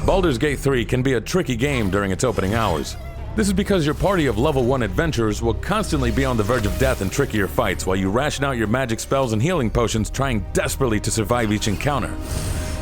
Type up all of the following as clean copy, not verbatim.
Baldur's Gate 3 can be a tricky game during its opening hours. This is because your party of level 1 adventurers will constantly be on the verge of death in trickier fights while you ration out your magic spells and healing potions trying desperately to survive each encounter.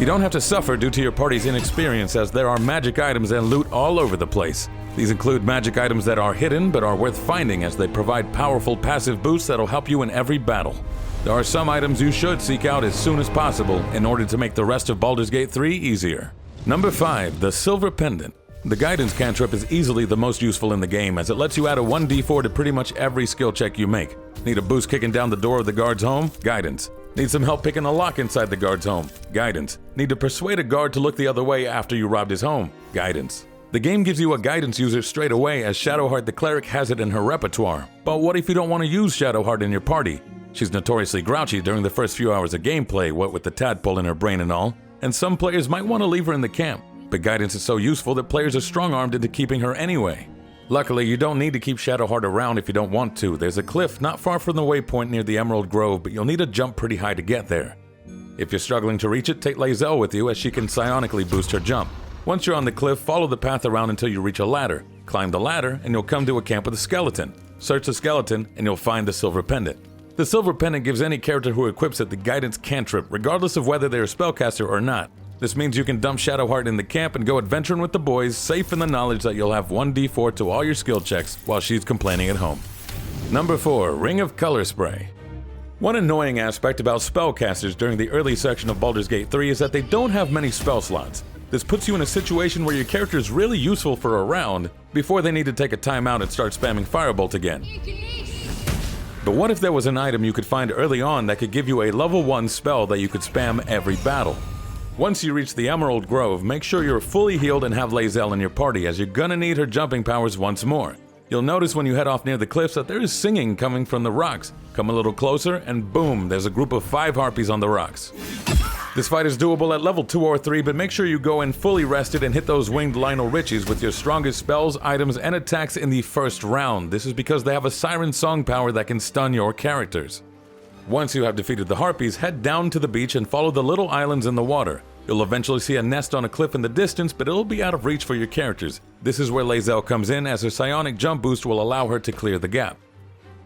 You don't have to suffer due to your party's inexperience, as there are magic items and loot all over the place. These include magic items that are hidden but are worth finding, as they provide powerful passive boosts that'll help you in every battle. There are some items you should seek out as soon as possible in order to make the rest of Baldur's Gate 3 easier. Number 5. The Silver Pendant. The guidance cantrip is easily the most useful in the game, as it lets you add a 1d4 to pretty much every skill check you make. Need a boost kicking down the door of the guard's home? Guidance. Need some help picking a lock inside the guard's home? Guidance. Need to persuade a guard to look the other way after you robbed his home? Guidance. The game gives you a guidance user straight away, as Shadowheart the cleric has it in her repertoire. But what if you don't want to use Shadowheart in your party? She's notoriously grouchy during the first few hours of gameplay, what with the tadpole in her brain and all, and some players might want to leave her in the camp. But guidance is so useful that players are strong-armed into keeping her anyway. Luckily, you don't need to keep Shadowheart around if you don't want to. There's a cliff not far from the waypoint near the Emerald Grove, but you'll need to jump pretty high to get there. If you're struggling to reach it, take Lae'zel with you, as she can psionically boost her jump. Once you're on the cliff, follow the path around until you reach a ladder. Climb the ladder, and you'll come to a camp with a skeleton. Search the skeleton, and you'll find the Silver Pendant. The Silver Pendant gives any character who equips it the guidance cantrip, regardless of whether they're a spellcaster or not. This means you can dump Shadowheart in the camp and go adventuring with the boys, safe in the knowledge that you'll have 1d4 to all your skill checks while she's complaining at home. Number 4. Ring of Color Spray. One annoying aspect about spellcasters during the early section of Baldur's Gate 3 is that they don't have many spell slots. This puts you in a situation where your character is really useful for a round before they need to take a timeout and start spamming Firebolt again. But what if there was an item you could find early on that could give you a level 1 spell that you could spam every battle? Once you reach the Emerald Grove, make sure you're fully healed and have Lae'zel in your party, as you're gonna need her jumping powers once more. You'll notice when you head off near the cliffs that there is singing coming from the rocks. Come a little closer and boom, there's a group of 5 harpies on the rocks. This fight is doable at level 2 or 3, but make sure you go in fully rested and hit those winged Lionel Richies with your strongest spells, items, and attacks in the first round. This is because they have a siren song power that can stun your characters. Once you have defeated the harpies, head down to the beach and follow the little islands in the water. You'll eventually see a nest on a cliff in the distance, but it'll be out of reach for your characters. This is where Lae'zel comes in, as her psionic jump boost will allow her to clear the gap.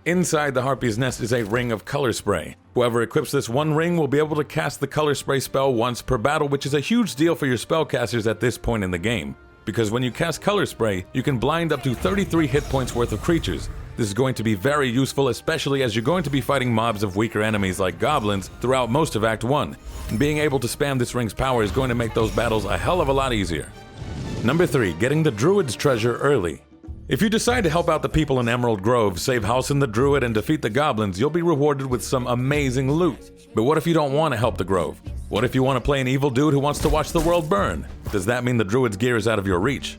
Inside the harpy's nest is a ring of color spray. Whoever equips this one ring will be able to cast the color spray spell once per battle, which is a huge deal for your spellcasters at this point in the game. Because when you cast color spray, you can blind up to 33 hit points worth of creatures. This is going to be very useful, especially as you're going to be fighting mobs of weaker enemies like goblins throughout most of Act 1. And being able to spam this ring's power is going to make those battles a hell of a lot easier. Number 3. Getting the Druid's treasure early. If you decide to help out the people in Emerald Grove, save Halsin the Druid, and defeat the goblins, you'll be rewarded with some amazing loot. But what if you don't want to help the Grove? What if you want to play an evil dude who wants to watch the world burn? Does that mean the Druid's gear is out of your reach?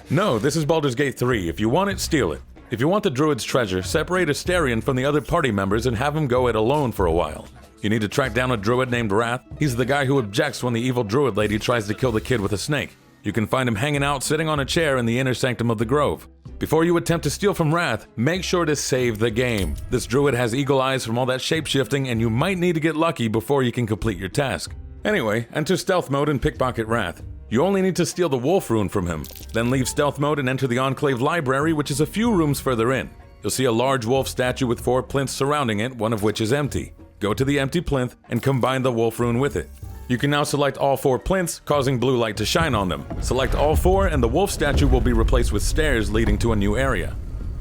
No, this is Baldur's Gate 3. If you want it, steal it. If you want the Druid's treasure, separate Astarion from the other party members and have him go it alone for a while. You need to track down a Druid named Wrath. He's the guy who objects when the evil Druid lady tries to kill the kid with a snake. You can find him hanging out sitting on a chair in the inner sanctum of the Grove. Before you attempt to steal from Wrath, make sure to save the game. This Druid has eagle eyes from all that shape-shifting, and you might need to get lucky before you can complete your task. Anyway, enter stealth mode and pickpocket Wrath. You only need to steal the wolf rune from him. Then leave stealth mode and enter the Enclave Library, which is a few rooms further in. You'll see a large wolf statue with 4 plinths surrounding it, one of which is empty. Go to the empty plinth and combine the wolf rune with it. You can now select all 4 plinths, causing blue light to shine on them. Select all 4 and the wolf statue will be replaced with stairs leading to a new area.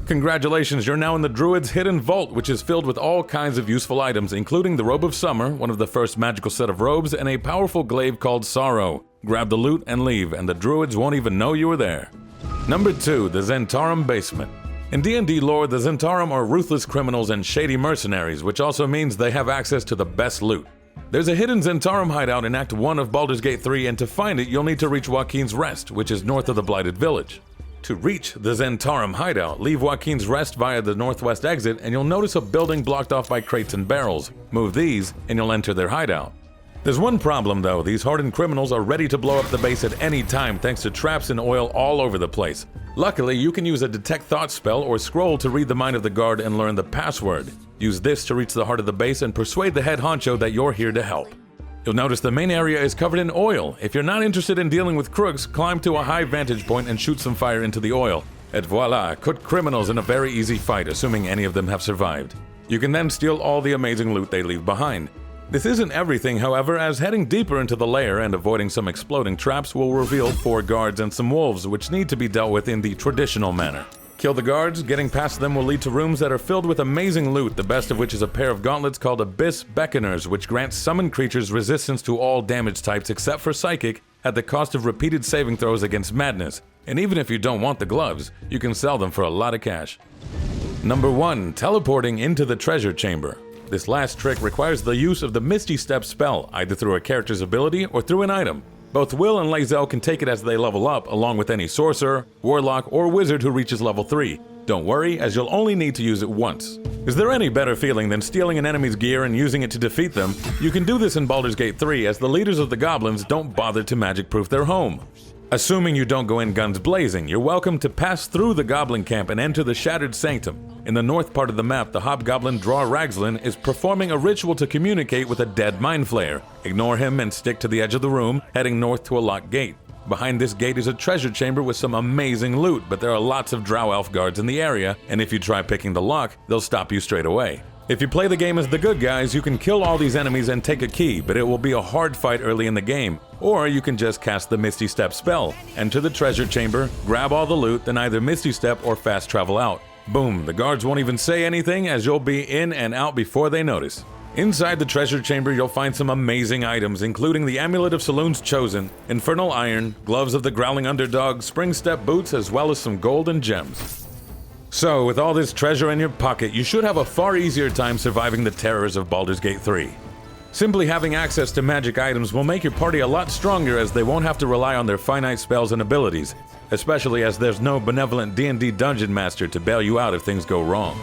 Congratulations, you're now in the Druid's hidden vault, which is filled with all kinds of useful items, including the Robe of Summer, one of the first magical set of robes, and a powerful glaive called Sorrow. Grab the loot and leave, and the Druids won't even know you were there. Number 2. The Zhentarim Basement. In D&D lore, the Zhentarim are ruthless criminals and shady mercenaries, which also means they have access to the best loot. There's a hidden Zhentarim hideout in Act 1 of Baldur's Gate 3, and to find it, you'll need to reach Joaquin's Rest, which is north of the Blighted Village. To reach the Zhentarim hideout, leave Joaquin's Rest via the northwest exit, and you'll notice a building blocked off by crates and barrels. Move these, and you'll enter their hideout. There's one problem though, these hardened criminals are ready to blow up the base at any time thanks to traps and oil all over the place. Luckily, you can use a Detect Thought spell or scroll to read the mind of the guard and learn the password. Use this to reach the heart of the base and persuade the head honcho that you're here to help. You'll notice the main area is covered in oil. If you're not interested in dealing with crooks, climb to a high vantage point and shoot some fire into the oil. Et voila, cut criminals in a very easy fight, assuming any of them have survived. You can then steal all the amazing loot they leave behind. This isn't everything, however, as heading deeper into the lair and avoiding some exploding traps will reveal 4 guards and some wolves, which need to be dealt with in the traditional manner. Kill the guards, getting past them will lead to rooms that are filled with amazing loot, the best of which is a pair of gauntlets called Abyss Beckoners, which grant summoned creatures resistance to all damage types except for Psychic, at the cost of repeated saving throws against madness. And even if you don't want the gloves, you can sell them for a lot of cash. Number 1. Teleporting into the treasure chamber. This last trick requires the use of the Misty Step spell, either through a character's ability or through an item. Both Will and Lae'zel can take it as they level up, along with any sorcerer, warlock, or wizard who reaches level 3. Don't worry, as you'll only need to use it once. Is there any better feeling than stealing an enemy's gear and using it to defeat them? You can do this in Baldur's Gate 3, as the leaders of the goblins don't bother to magic-proof their home. Assuming you don't go in guns blazing, you're welcome to pass through the goblin camp and enter the Shattered Sanctum. In the north part of the map, the hobgoblin Draw Ragzlin is performing a ritual to communicate with a dead mind flayer. Ignore him and stick to the edge of the room, heading north to a locked gate. Behind this gate is a treasure chamber with some amazing loot, but there are lots of drow elf guards in the area, and if you try picking the lock, they'll stop you straight away. If you play the game as the good guys, you can kill all these enemies and take a key, but it will be a hard fight early in the game. Or you can just cast the Misty Step spell, enter the treasure chamber, grab all the loot, then either Misty Step or fast travel out. Boom, the guards won't even say anything as you'll be in and out before they notice. Inside the treasure chamber, you'll find some amazing items, including the Amulet of Saloon's Chosen, Infernal Iron, Gloves of the Growling Underdog, Spring Step Boots, as well as some gold and gems. So, with all this treasure in your pocket, you should have a far easier time surviving the terrors of Baldur's Gate 3. Simply having access to magic items will make your party a lot stronger, as they won't have to rely on their finite spells and abilities, especially as there's no benevolent D&D dungeon master to bail you out if things go wrong.